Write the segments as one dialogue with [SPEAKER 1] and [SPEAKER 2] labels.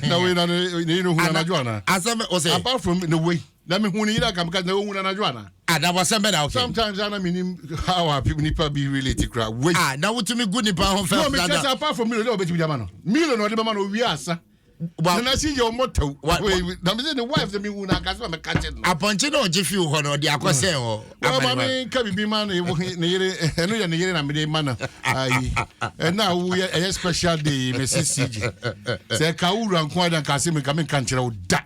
[SPEAKER 1] No, we don't know who Joanna. Apart from the way. Let me who you come because no one and Joanna.
[SPEAKER 2] And that was sometimes
[SPEAKER 1] I mean how people be related crowd. Wait.
[SPEAKER 2] Now to me good nipa home
[SPEAKER 1] because apart from me, no, but we man. Million or the man we are, sir. When I see your motto, what the wife the me who na cast me catch it. Upon Chino Jifu honor the Aquaseo. Mamma can be man near and manner. And now we are a special day, Mrs. CG. Say Kaura and Quad and Casim coming country.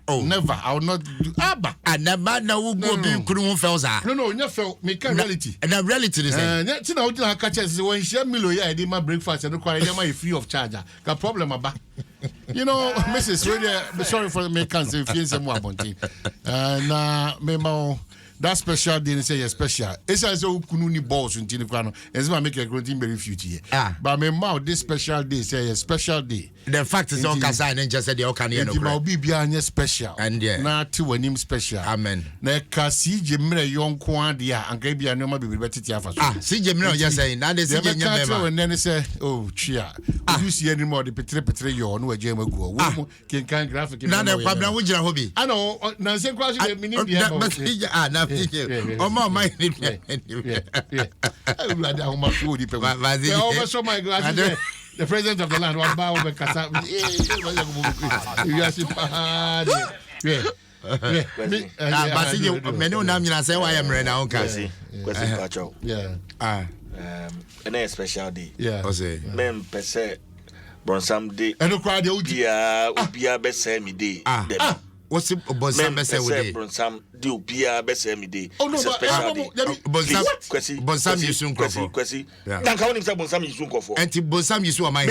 [SPEAKER 1] Oh, never. I will not do Abba. And the man now go be Kuru Felza. No, never make a reality. And a reality is that's not catches when she Milo, I did my breakfast and require my free of charge. Got problem about. You know, Mrs. Radio, sorry for the makers if you say more about it. Memo, that special didn't say special. It's as though Kununi balls in Tiniquano, as I make a great team very few years. But my mouth, this special day, say a special day. The fact is, on Cassan and just said the Okanian will be behind special. And yeah, not to a name special. Amen. Neka see Jimmy young Quandia and Gabia no be better Tiafa. See Jimmy, just saying that is a catcher and then they say, oh, chia. You see any more the Petre, you know, a Jam go. Can graphic. None of Kwabena would your hobby. I know, Nancy Cross, I mean, oh, my, I saw my glasses. The president of the land was bound over Casa. I am right now. Yeah. And a special day. Yeah. Men per se, Bronsam day. And no crowd, Ubia Besemi day. What's it? Bonsam Besemi Bronsam do Ubia Besemi day. Oh no, Bonsam you soon Kwesi. Don't count himself Bonsam you soon go for. And Bonsam you so am I.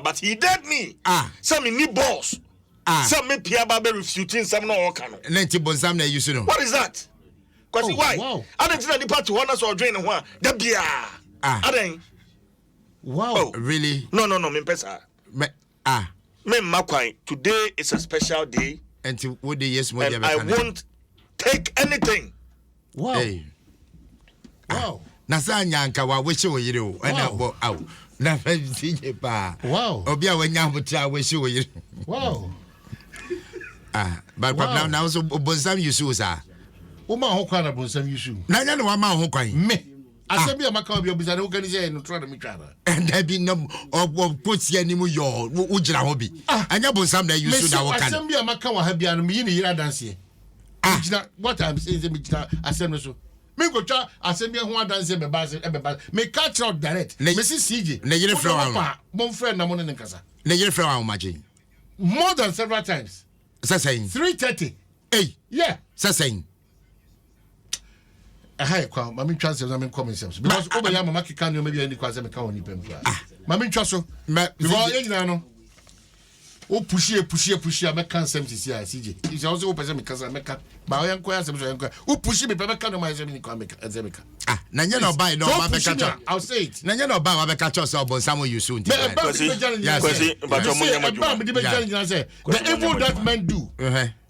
[SPEAKER 1] But he dead me. Some in me boss. Some me Pia Babe refuting some no can. Nanti Bonsam na you know. What is that? Kwesi why? I don't think the party want us or drain one. The beer. Wow. Really? No, me pesa. Me makwai. Today is a special day. And what day yes more and I won't take anything. Wow. Hey. Wow. Nasa nyanka wa wish you you and out. Na fancy pa. Wow. Obia when yamuta wish you. Wow. But now so Bonsam you sir. Oma ho kwana Bonsam you shoe. Na no wa ma ho kwan. Me. Asabi amaka bi obisa na organize no try na me twara. And there be no put any mu yo ujira ho bi. Anya Bonsam na you shoe na wo kan. Asabi amaka wa ha bia no me yi ne yira dance e. What I'm saying is me jira asem no so. Me go try asem ho dance be ba me catch out direct. Me see CJ. Na yire frɛ wa. Mon friend na mo ne nkasa. Na yire frɛ wa magin. More than several times. Saying 3:30. Hey, yeah. Saying. Hi, Mami transfer. I mean, common sense because over here, Mama can you maybe any question me can only pay. Mami transfer. Because you know, oh push. I make consent to see CJ. It's also open me because I make. But I am quite some. Oh push me, but can my examine can make examine. Nanya no buy no Mama catch. I'll say it. Nanya no buy Mama catch us about some you soon. Yes, but the evil that men do.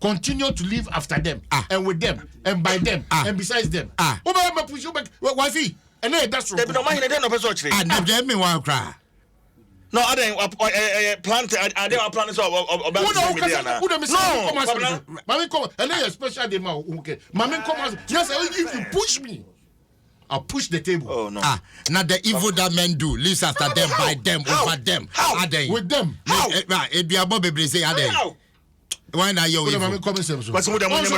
[SPEAKER 1] Continue to live after them and with them and by them and besides them. Oh, push you back, wifey. And that's right. No mind. No person actually. I never me one cry. No, I didn't plant. I didn't plant so. No, Mami come. And then special day, okay. Mami come. Yes, if you push me, I'll push the table. Oh no. Now the evil that men do lives after them, by them, over them. Are they with them? It be above baby say are they? Why not you? But some of them want to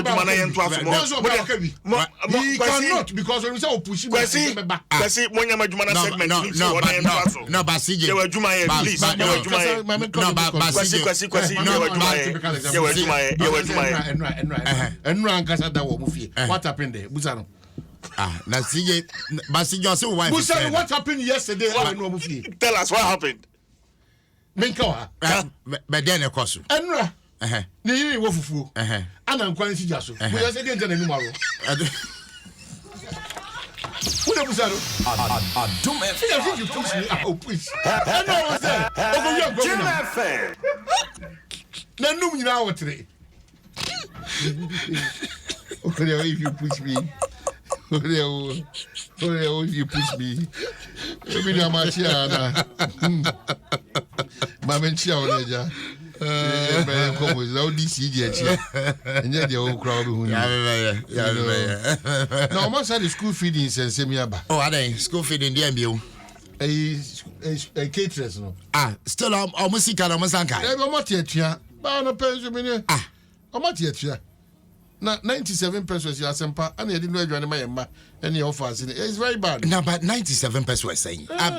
[SPEAKER 1] he cannot because when we say push him back. When you segment, no, but CJ. What happened there? Busano. Now CJ, but CJ so why? Busano, what happened yesterday? Tell us what happened. Minkawa. But then of course. Ne yiri wo fufu ana nkwan si jaso mo ya se de nta na ni maro Who busaro Adom FM you push me out push I know what say over your government na num nyina wotre okay if you push me okay if you push me maybe na machia na Mamenchia Oleja. Come with all this CG. And yet the old crowd who no, almost had the school feeding in Semiaba.
[SPEAKER 2] Oh, are they school feeding the MBO?
[SPEAKER 1] A caterers, no.
[SPEAKER 2] Still almost sick and almost unkind.
[SPEAKER 1] I'm not yet here. But I'm pension. I'm not yet here. Now, 97 pesos, Yasempa, and I didn't know you any offers. It's very bad.
[SPEAKER 2] No, but 97 pesos saying.
[SPEAKER 1] But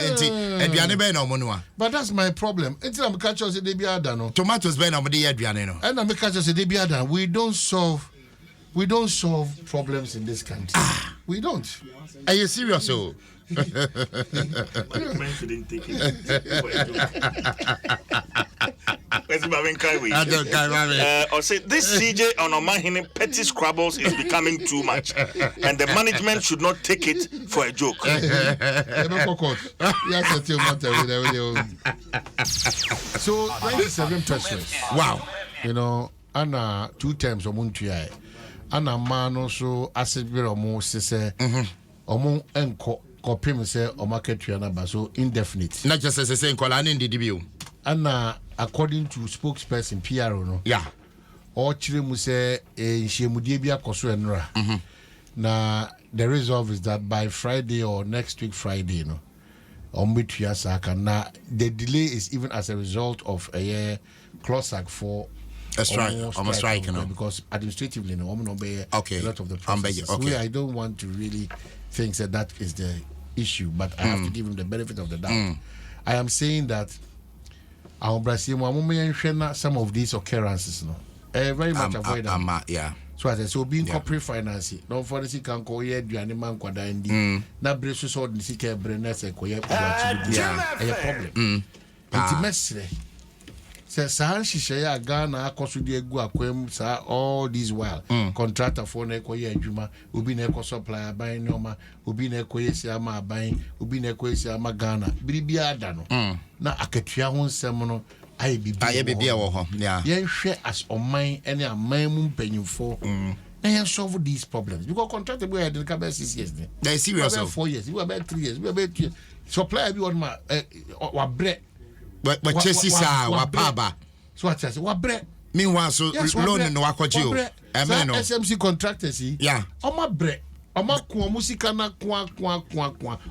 [SPEAKER 1] that's my problem. Until I'm catching us a debiadano.
[SPEAKER 2] Tomatoes burn on the Adriano.
[SPEAKER 1] And I'm catching us a debiadano. We don't solve problems in this country. We don't.
[SPEAKER 2] Are you serious? So?
[SPEAKER 3] Men shouldn't take it. Or say this CJ on Omanhene petty squabbles is becoming too much, and the management should not take it for a joke.
[SPEAKER 1] So 97 pesos.
[SPEAKER 2] Wow.
[SPEAKER 1] You know, and 2 times omuntuai. And a man also asset be almost say omun enko kopim say o market triana so indefinite.
[SPEAKER 2] Not just as a saying call in the debut.
[SPEAKER 1] And according to spokesperson PR no.
[SPEAKER 2] Yeah.
[SPEAKER 1] Or chire mu say nhemudie bia koso enra. Na the resolve is that by Friday or next week Friday no. Ombetua saka na the delay is even as a result of a clock for
[SPEAKER 2] a strike, almost strike,
[SPEAKER 1] because administratively, no,
[SPEAKER 2] okay.
[SPEAKER 1] A lot of the processes.
[SPEAKER 2] Okay.
[SPEAKER 1] I don't want to really think that is the issue, but I have to give him the benefit of the doubt. I am saying that some of these occurrences, no, very much avoid them.
[SPEAKER 2] Yeah.
[SPEAKER 1] So as I say, being corporate finance, no for the can call ye man kwada indi. Na bresu so the sike brenese koye a problem. It's messy. Say Sahara Ghana akosudi egu akwem sa all this while contractor for na ekoye adwuma obi na ekọ supplier ban nyoma obi na ekoye si ama ban obi na ekoye si ama Ghana biribia ada no na akatua ho nsem no aye bibia
[SPEAKER 2] wo ho yeah
[SPEAKER 1] yen hwe as oman ene aman mu mpanyimfo na yen solve these problems because contractor boy dey ka be 6 years ne
[SPEAKER 2] they serious
[SPEAKER 1] 4 years we about 3 years we about 2 years supplier bi on ma wa bre
[SPEAKER 2] but Chelsea sa wa paba
[SPEAKER 1] so what say wa bre
[SPEAKER 2] meanwhile so loan no akọji o
[SPEAKER 1] amen no SMC contractors
[SPEAKER 2] yeah
[SPEAKER 1] oma bre oma ko musika na kwa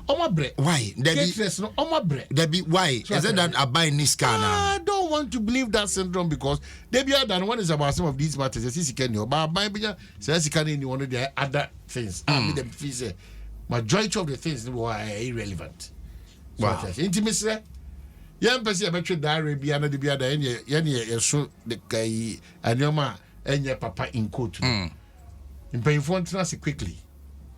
[SPEAKER 1] oma bre
[SPEAKER 2] why
[SPEAKER 1] no oma bre
[SPEAKER 2] why so is it that I buy this car now?
[SPEAKER 1] I don't want to believe that syndrome because they be than one is about some of these matters see can you but buy be say can any one of the other things and them feel say majority of the things were irrelevant so wow. Intimacy yan pese betwe diary bia na de bia da ye so de kai anyoma enye papa in court in painful se quickly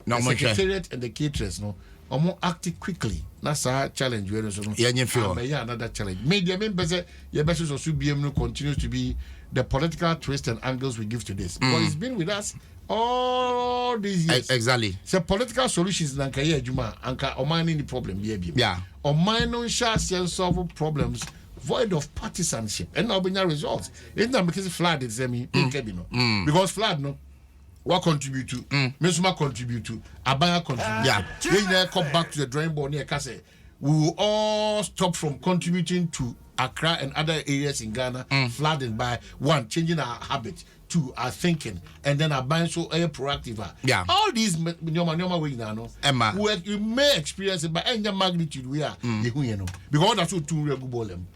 [SPEAKER 2] no
[SPEAKER 1] the secretariat and the caterers no omo act quickly na sa challenge we so no
[SPEAKER 2] yenye feel
[SPEAKER 1] another challenge media men pese ye beso so biem no continues to be the political twist and angles we give to this because it's been with us all these years.
[SPEAKER 2] Exactly.
[SPEAKER 1] So political solutions nanka ye adwuma anka Omanhene problem be bi.
[SPEAKER 2] Yeah.
[SPEAKER 1] Omanhene shall solve problems void of partisanship and now bring results. It's not because flood is because flood no what contribute to Mesuma contribute to Abaya contribute.
[SPEAKER 2] Yeah.
[SPEAKER 1] Then come back to the drawing board near Kase. We will all stop from contributing to Accra and other areas in Ghana flooded by one changing our habit. To our thinking and then our buying so proactive.
[SPEAKER 2] Yeah.
[SPEAKER 1] All these nyoma way now no. You may experience it by any magnitude we are you know because that's what two regu bolem.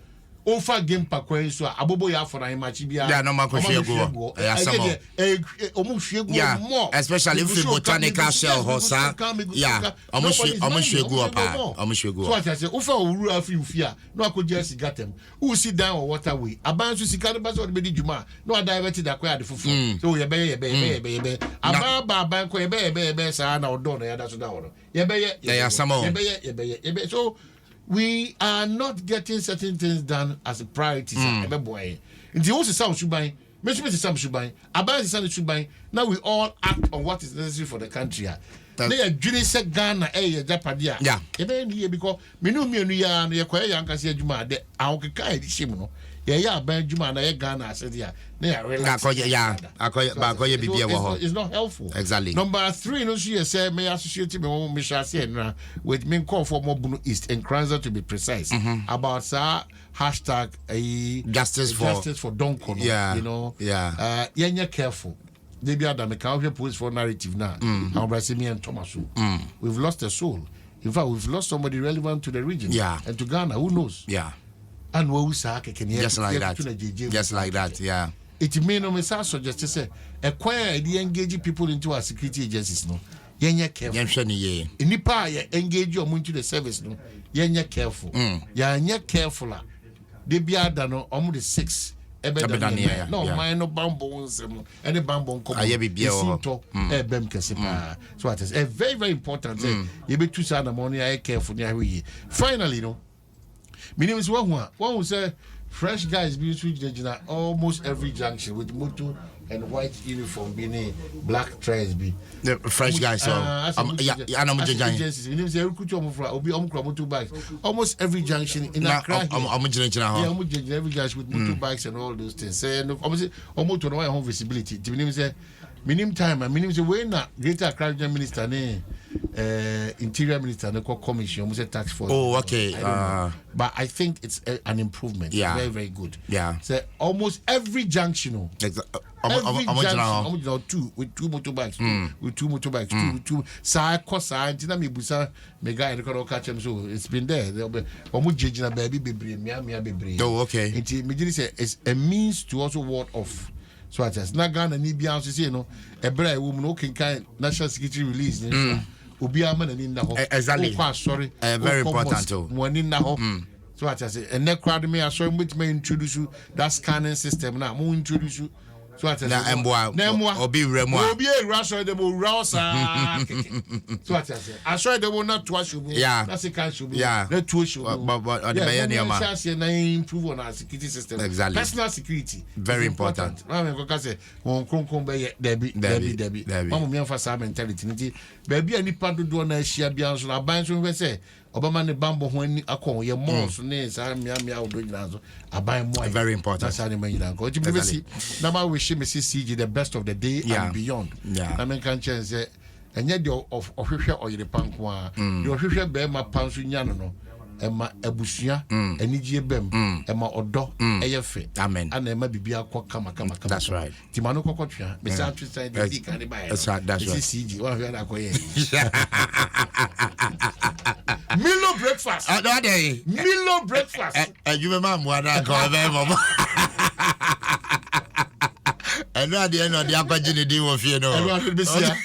[SPEAKER 1] Ofa game pa kwen so abobo ya for na match bia.
[SPEAKER 2] Yeah, no man ko go. Yeah, more. Especially if you botanical shell hosa. Yeah. Omo go pa.
[SPEAKER 1] So I say ofa owuru afi ufia no akoje sigatem. Who sit down on waterway. Aban so sika no ba so de djuma. No diverted akwa de fufu. So ye be. Aban ko ye be sa na odo no ya da so da wo. Ye be. So we are not getting certain things done as a priority. Now we all act on what is necessary for the country. They are doing Ghana, Japadia.
[SPEAKER 2] Yeah.
[SPEAKER 1] Because me no young Juma, the Aokai, Shimono, yeah Benjamin na Ghana said yeah relax it's not helpful.
[SPEAKER 2] Exactly.
[SPEAKER 1] Number 3 no she say me associate me shall say with me call for Mobuno East and Kranza to be precise about hashtag
[SPEAKER 2] justice
[SPEAKER 1] for Donko. You know you're careful. They be Adam can police for narrative now. Me and Thomas. We've lost a soul. In fact, we've lost somebody relevant to the region and to Ghana. Who knows? And we can
[SPEAKER 2] just like that. Just like that.
[SPEAKER 1] It may no me suggest to say acquire the engaging people into our security agencies. No, you're careful. Nipa engage you into the service. No, you're careful. You're careful. They be Adam on the 6. No, mine no bamboo Nsem. Any bamboo come. So it is a very, very important. You be too sad money. I careful. Finally, no. Meaning is one who say fresh guys being switched almost every junction with motor and white uniform being black trays be
[SPEAKER 2] the fresh guys. So
[SPEAKER 1] almost every junction in Accra. Every guys with motorbikes and all those things. Say almost to no home visibility. Minimum time and minimum way na Greater Accra Minister Interior Minister commission almost tax for.
[SPEAKER 2] Oh, okay.
[SPEAKER 1] But I think it's an improvement. Very, very good. So almost every junction. Every junction, two motorbikes, with two motorbikes, two. So it's been there.
[SPEAKER 2] Oh, okay.
[SPEAKER 1] It's a means to also ward off. So it is not Ghana ni bia so say no ebra woman no kan national security release obi amana ni na ho
[SPEAKER 2] exactly
[SPEAKER 1] sorry
[SPEAKER 2] very important too
[SPEAKER 1] money na ho so it is and the crowd me so which may introduce you that scanning system now mo introduce you so it is
[SPEAKER 2] na obi remo
[SPEAKER 1] obi so dem rosa so it is I saw them not twice you that's a can should be let two should
[SPEAKER 2] but on the
[SPEAKER 1] na improve on our security system.
[SPEAKER 2] Exactly.
[SPEAKER 1] Personal security
[SPEAKER 2] very important.
[SPEAKER 1] I go say won kronkron be Debbie mama me emphasize mentality nti baby ani pado do na ahia bia so na ban so we say obama ne bambo ho ani akon ye months ne sa mia odo nyina so aban mo
[SPEAKER 2] very important.
[SPEAKER 1] That's how the man nyina go you see na ma we she me CG the best of the day and beyond. I mean can change say enye de of hwehwe oyire panko a de hwehwe be ma panso nya no ema abusua anigye bem ema odo eyefe
[SPEAKER 2] amen
[SPEAKER 1] ana ema bibia akọ kama
[SPEAKER 2] that's right
[SPEAKER 1] timano kokotwa be say atwisa dey kan buy
[SPEAKER 2] that's right
[SPEAKER 1] CG wa hwe na koye Milo breakfast
[SPEAKER 2] no dey
[SPEAKER 1] Milo breakfast
[SPEAKER 2] you me mam wa na ko be mo eno ade eno de akwaje ne din wo fie no eno ade be sia